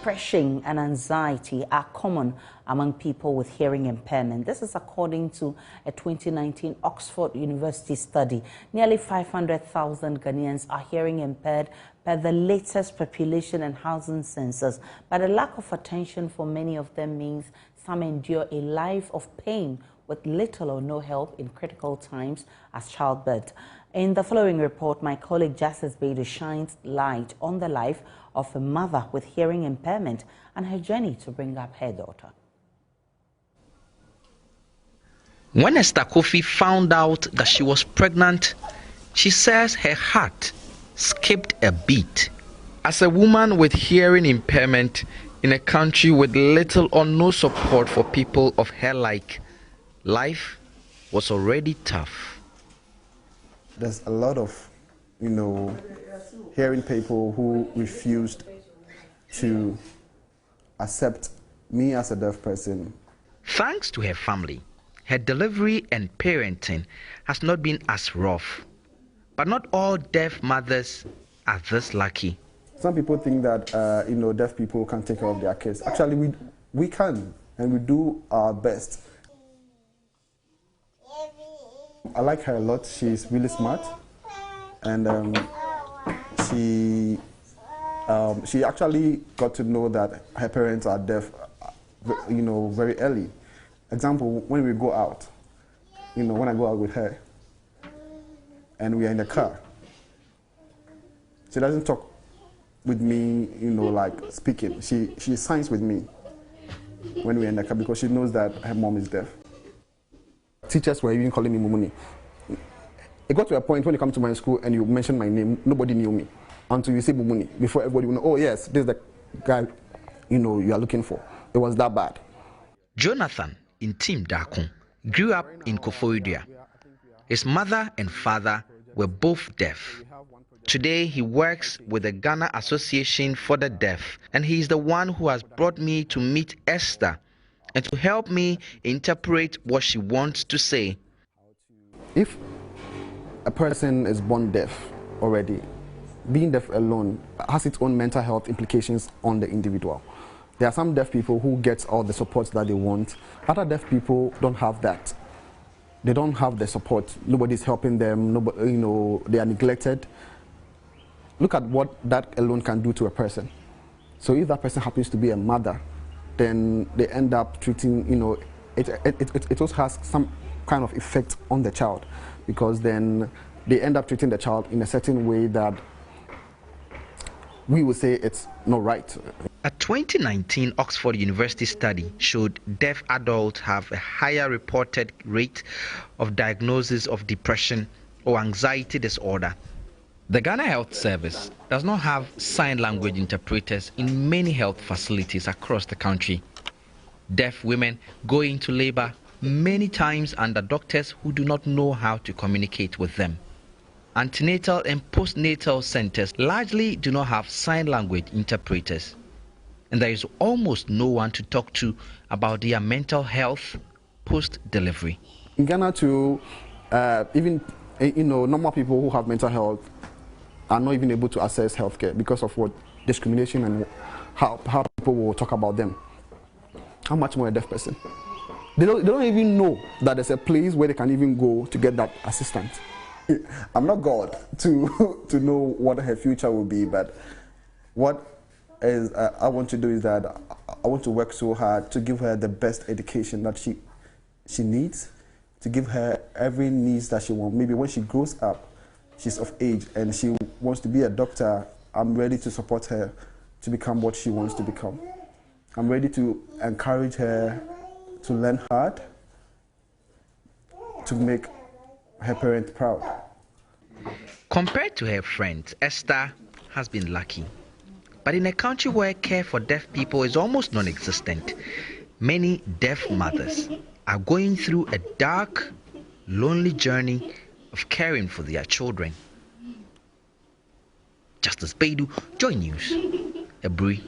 depression and anxiety are common among people with hearing impairment. This is according to a 2019 Oxford University study. Nearly 500,000 Ghanaians are hearing impaired per the latest population and housing census, but a lack of attention for many of them means some endure a life of pain with little or no help in critical times as childbirth. In the following report, my colleague Justice Beidou shines light on the life of a mother with hearing impairment and her journey to bring up her daughter. When Esther Kofi found out that she was pregnant, she says her heart skipped a beat. As a woman with hearing impairment in a country with little or no support for people of her like, life was already tough. There's a lot of, hearing people who refused to accept me as a deaf person. Thanks to her family, her delivery and parenting has not been as rough. But not all deaf mothers are this lucky. Some people think that, deaf people can't take care of their kids. Actually, we can, and we do our best. I like her a lot. She's really smart, and she actually got to know that her parents are deaf, very early. Example, when we go out, when I go out with her, and we are in the car, she doesn't talk with me, like speaking. She signs with me when we're in the car because she knows that her mom is deaf. Teachers were even calling me Mumuni. It got to a point when you come to my school and you mention my name, nobody knew me until you say Mumuni. Before everybody will know, oh yes, this is the guy you are looking for. It was that bad. Jonathan in Team Dakun grew up in Koforidua. His mother and father were both deaf. Today he works with the Ghana Association for the Deaf, and he is the one who has brought me to meet Esther and to help me interpret what she wants to say. If a person is born deaf already, being deaf alone has its own mental health implications on the individual. There are some deaf people who get all the support that they want. Other deaf people don't have that. They don't have the support. Nobody's helping them. Nobody, they are neglected. Look at what that alone can do to a person. So if that person happens to be a mother, then they end up treating, it also has some kind of effect on the child, because then they end up treating the child in a certain way that we would say it's not right. A 2019 Oxford University study showed deaf adults have a higher reported rate of diagnosis of depression or anxiety disorder. The Ghana Health Service does not have sign language interpreters in many health facilities across the country. Deaf women go into labor many times under doctors who do not know how to communicate with them. Antenatal and postnatal centers largely do not have sign language interpreters, and there is almost no one to talk to about their mental health post-delivery. In Ghana too, even normal people who have mental health are not even able to access healthcare because of what discrimination and how people will talk about them. How much more a deaf person? They don't even know that there's a place where they can even go to get that assistance. I'm not God to know what her future will be, but what I want to do is that I want to work so hard to give her the best education that she needs, to give her every needs that she wants. Maybe when she grows up, she's of age and she wants to be a doctor, I'm ready to support her to become what she wants to become. I'm ready to encourage her to learn hard, to make her parents proud. Compared to her friends, Esther has been lucky. But in a country where care for deaf people is almost non-existent, many deaf mothers are going through a dark, lonely journey of caring for their children. Justice Beidou, Joy News, Ebri.